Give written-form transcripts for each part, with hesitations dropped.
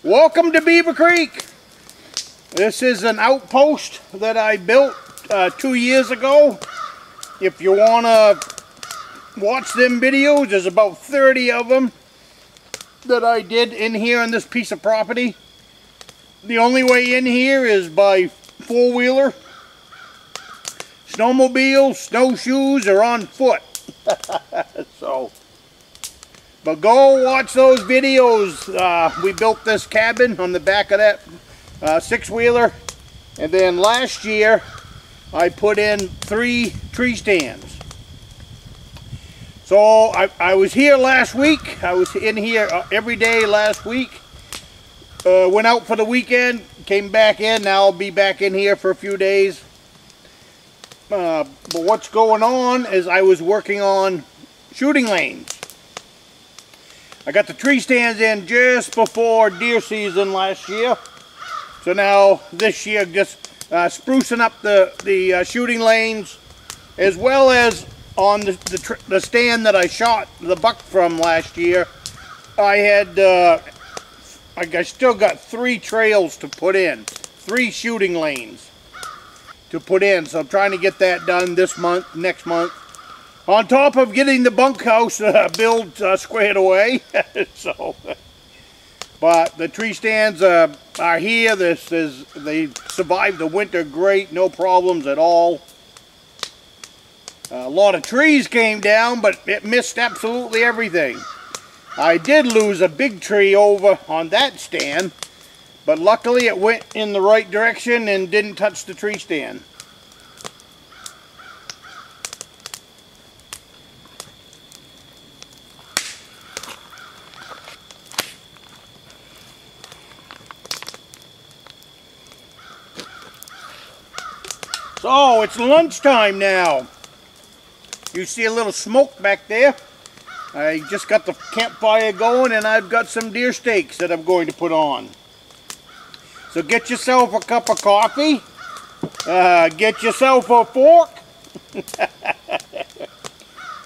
Welcome to Beaver Creek. This is an outpost that I built 2 years ago. If you want to watch them videos, there's about 30 of them that I did in here on this piece of property. The only way in here is by four-wheeler, snowmobile, snowshoes, or on foot. But go watch those videos. We built this cabin on the back of that six-wheeler, and then last year I put in 3 tree stands. So I was here last week. I was in here every day last week. Went out for the weekend, came back in. Now I'll be back in here for a few days. But what's going on is I was working on shooting lanes. I got the tree stands in just before deer season last year. So now this year just sprucing up the shooting lanes, as well as on the stand that I shot the buck from last year. I still got 3 trails to put in, 3 shooting lanes to put in. So I'm trying to get that done this month, next month. On top of getting the bunkhouse build squared away. But the tree stands are here. They survived the winter great, no problems at all. A lot of trees came down, but it missed absolutely everything. I did lose a big tree over on that stand, but luckily it went in the right direction and didn't touch the tree stand. So it's lunchtime now. You see a little smoke back there. I just got the campfire going, and I've got some deer steaks that I'm going to put on. So get yourself a cup of coffee. Get yourself a fork.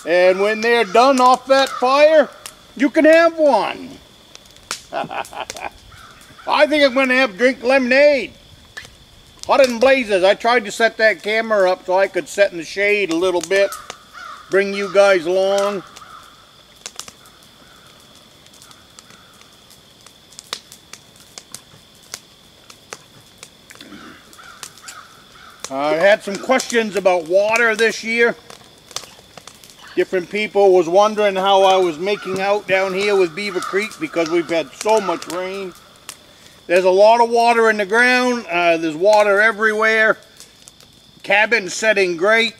And when they're done off that fire, you can have one. I think I'm going to drink lemonade. Hotter than blazes. I tried to set that camera up so I could sit in the shade a little bit, bring you guys along. I had some questions about water this year. Different people was wondering how I was making out down here with Beaver Creek because we've had so much rain. There's a lot of water in the ground. There's water everywhere. Cabin's setting great.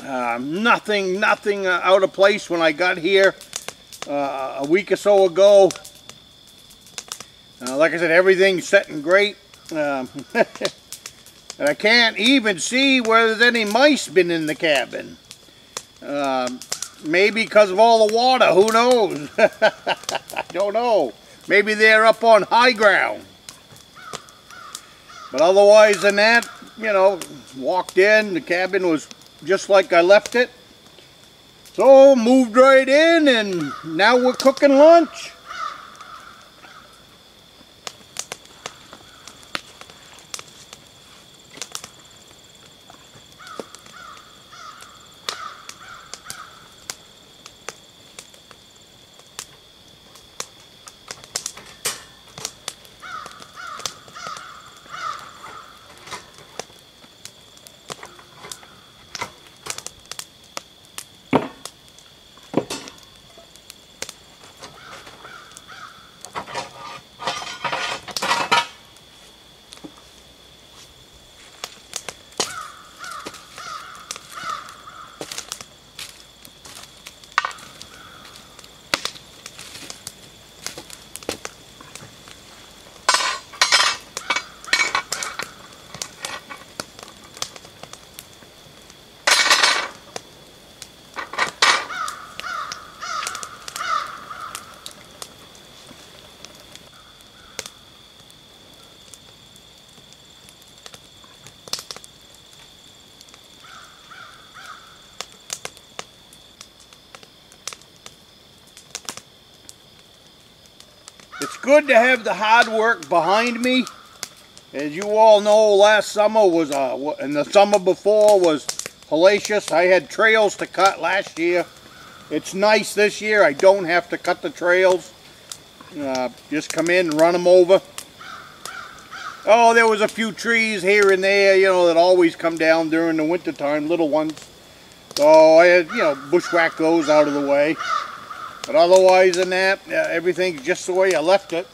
Nothing out of place when I got here a week or so ago. Like I said, everything's setting great. And I can't even see where there's any mice been in the cabin. Maybe because of all the water. Who knows? I don't know. Maybe they're up on high ground. But otherwise than that, you know, walked in, the cabin was just like I left it. So moved right in, and now we're cooking lunch. good to have the hard work behind me. As you all know, last summer was, and the summer before was hellacious. I had trails to cut last year. It's nice this year. I don't have to cut the trails. Just come in and run them over. Oh, there was a few trees here and there, you know, that always come down during the winter time, little ones. So I had, you know, bushwhacked those out of the way. But otherwise than that, everything's just the way I left it.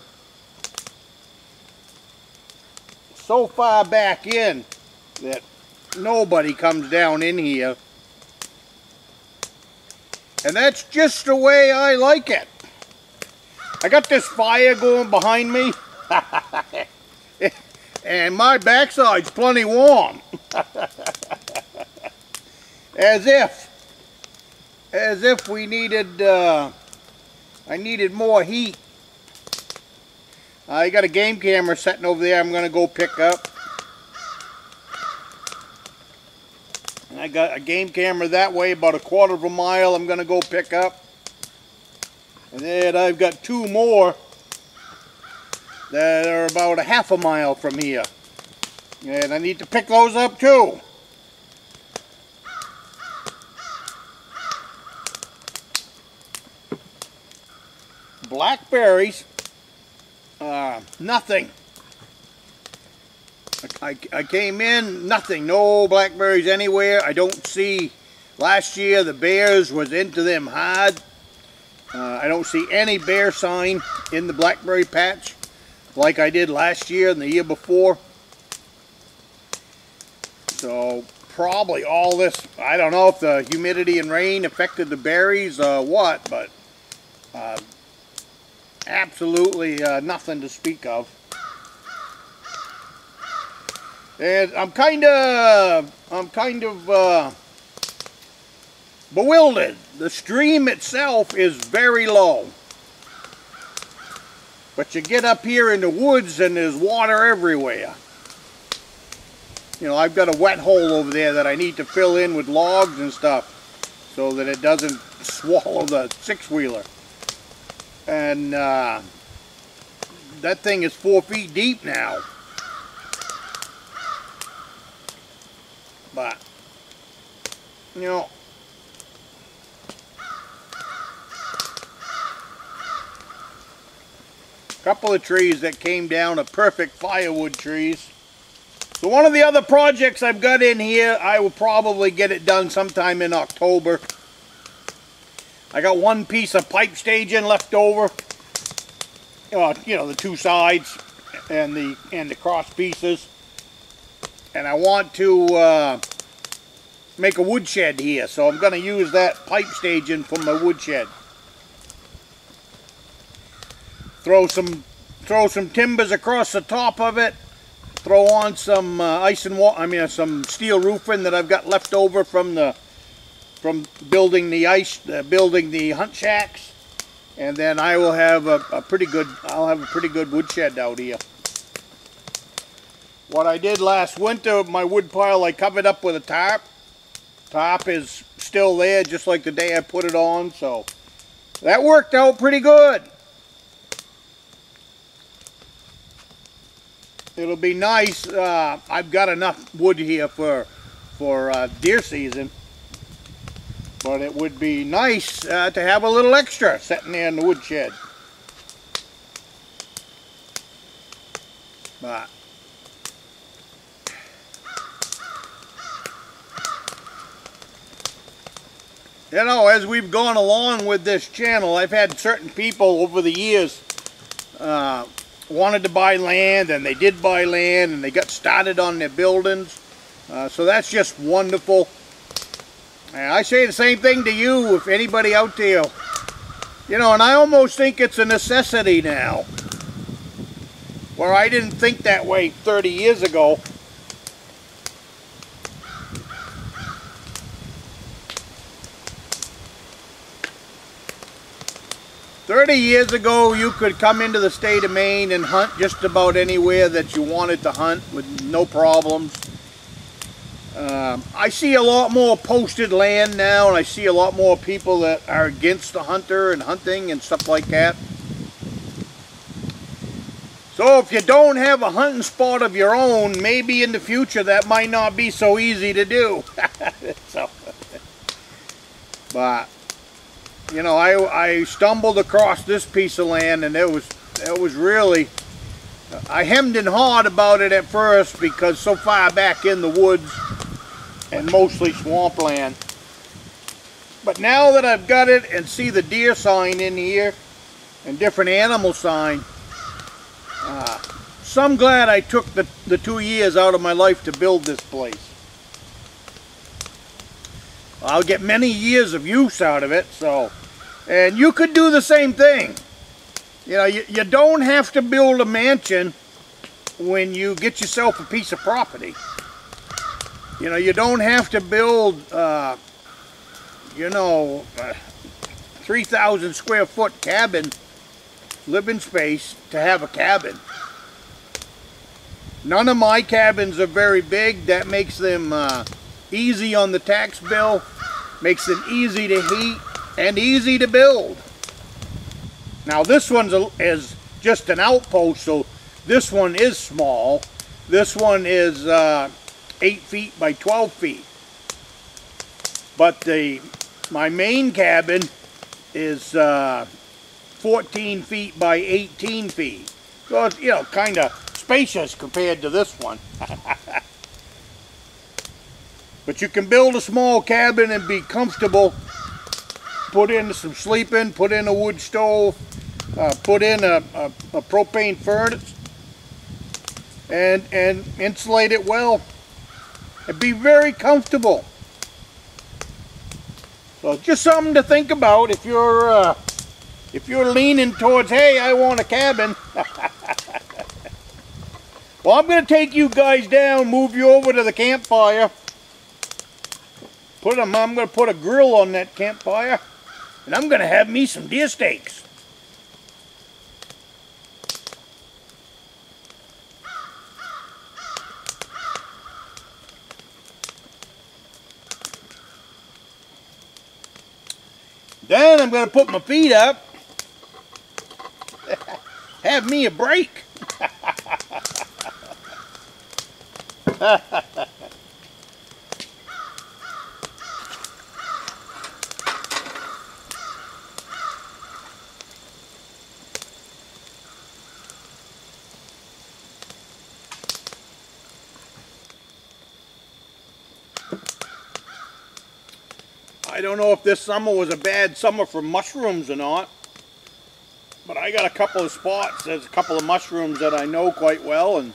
So far back in that nobody comes down in here. And that's just the way I like it. I got this fire going behind me. And my backside's plenty warm. As if we needed, I needed more heat. I got a game camera sitting over there I'm going to go pick up. And I got a game camera that way, about 1/4 of a mile I'm going to go pick up. And then I've got 2 more that are about 1/2 a mile from here. And I need to pick those up too. Blackberries, nothing. I came in, nothing, no blackberries anywhere. I don't see, last year the bears was into them hard. I don't see any bear sign in the blackberry patch like I did last year and the year before. So probably all this, I don't know if the humidity and rain affected the berries or what, but absolutely nothing to speak of. And I'm kind of bewildered. The stream itself is very low. But you get up here in the woods and there's water everywhere. You know, I've got a wet hole over there that I need to fill in with logs and stuff so that it doesn't swallow the 6-wheeler. And that thing is 4 feet deep now. But, you know, a couple of trees that came down are perfect firewood trees. So one of the other projects I've got in here, I will probably get it done sometime in October. I got one piece of pipe staging left over. You know, the 2 sides and the cross pieces. And I want to make a woodshed here, so I'm going to use that pipe staging for my woodshed. Throw some timbers across the top of it. Throw on some some steel roofing that I've got left over from building the hunt shacks, and then I will have a pretty good woodshed out here. What I did last winter, my wood pile I covered up with a tarp. Top is still there just like the day I put it on, so that worked out pretty good. It'll be nice. I've got enough wood here for deer season, but it would be nice to have a little extra sitting there in the woodshed. But you know, as we've gone along with this channel, I've had certain people over the years wanted to buy land, and they did buy land, and they got started on their buildings. So that's just wonderful. And I say the same thing to you, if anybody out there, you know, and I almost think it's a necessity now, where I didn't think that way 30 years ago. "30 years ago, you could come into the state of Maine and hunt just about anywhere that you wanted to hunt with no problems. I see a lot more posted land now, and I see a lot more people that are against the hunter and hunting and stuff like that. So if you don't have a hunting spot of your own, maybe in the future that might not be so easy to do. So, but you know, I stumbled across this piece of land, and it was really, I hemmed and hawed about it at first because so far back in the woods and mostly swampland. But now that I've got it and see the deer sign in here and different animal sign, so I'm glad I took the 2 years out of my life to build this place. I'll get many years of use out of it, so, and you could do the same thing. You know, you don't have to build a mansion when you get yourself a piece of property. You know, you don't have to build, you know, 3,000 square foot cabin, living space to have a cabin. None of my cabins are very big. That makes them easy on the tax bill, makes them easy to heat and easy to build. Now this one is just an outpost, so this one is small. This one is 8 feet by 12 feet. But my main cabin is 14 feet by 18 feet. So it's, you know, kind of spacious compared to this one. But you can build a small cabin and be comfortable. Put in some sleeping, put in a wood stove, put in a propane furnace, and insulate it well. And be very comfortable. So just something to think about if you're leaning towards, hey, I want a cabin. Well, I'm going to take you guys down, move you over to the campfire. I'm going to put a grill on that campfire, and I'm going to have me some deer steaks. Then I'm going to put my feet up, have me a break. I don't know if this summer was a bad summer for mushrooms or not, but I got a couple of spots. There's a couple of mushrooms that I know quite well, and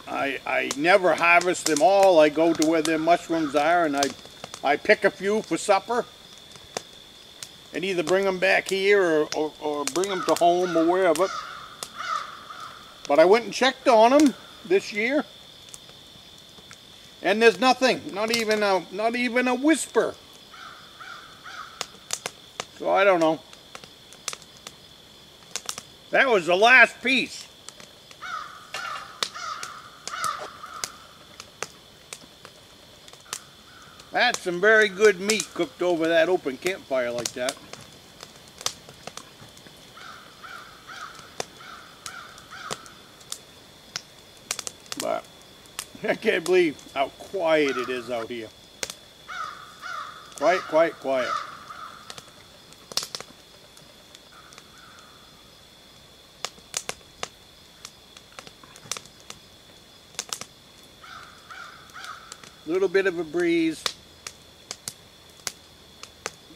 I never harvest them all. I go to where their mushrooms are, and I pick a few for supper and either bring them back here or bring them to home or wherever. But I went and checked on them this year, and there's nothing, not even a whisper. So I don't know. That was the last piece. That's some very good meat cooked over that open campfire like that. But I can't believe how quiet it is out here. Quiet, quiet, quiet. Little bit of a breeze.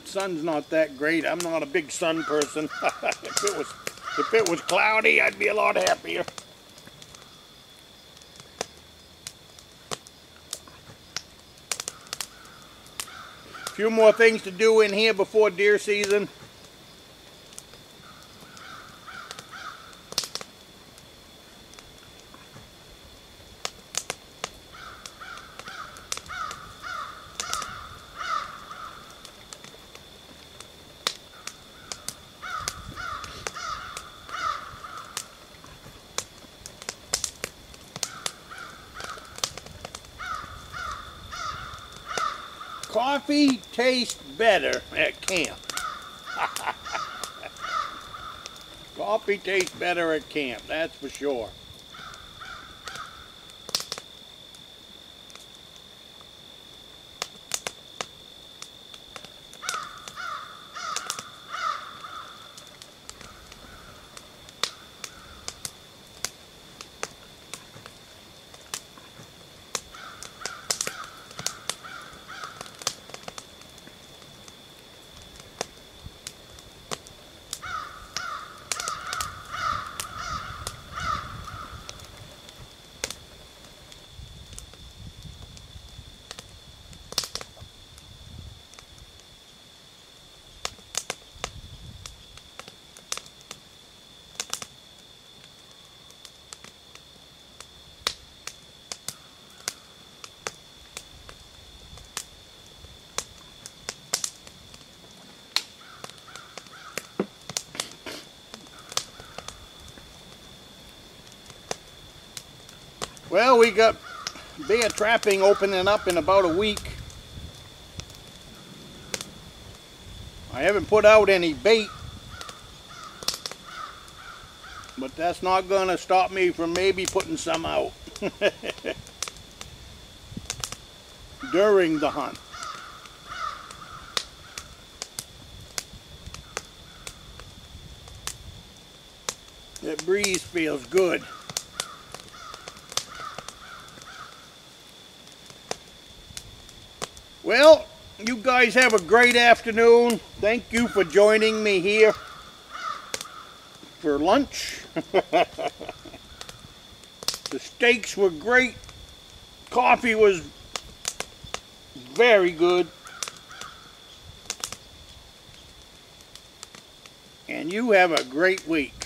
Sun's not that great. I'm not a big sun person. If it was cloudy, I'd be a lot happier. A few more things to do in here before deer season. Coffee tastes better at camp. Coffee tastes better at camp, that's for sure. Well, we got bear trapping opening up in about a week. I haven't put out any bait, but that's not going to stop me from maybe putting some out during the hunt. That breeze feels good. Well, you guys have a great afternoon. Thank you for joining me here for lunch. The steaks were great. Coffee was very good. And you have a great week.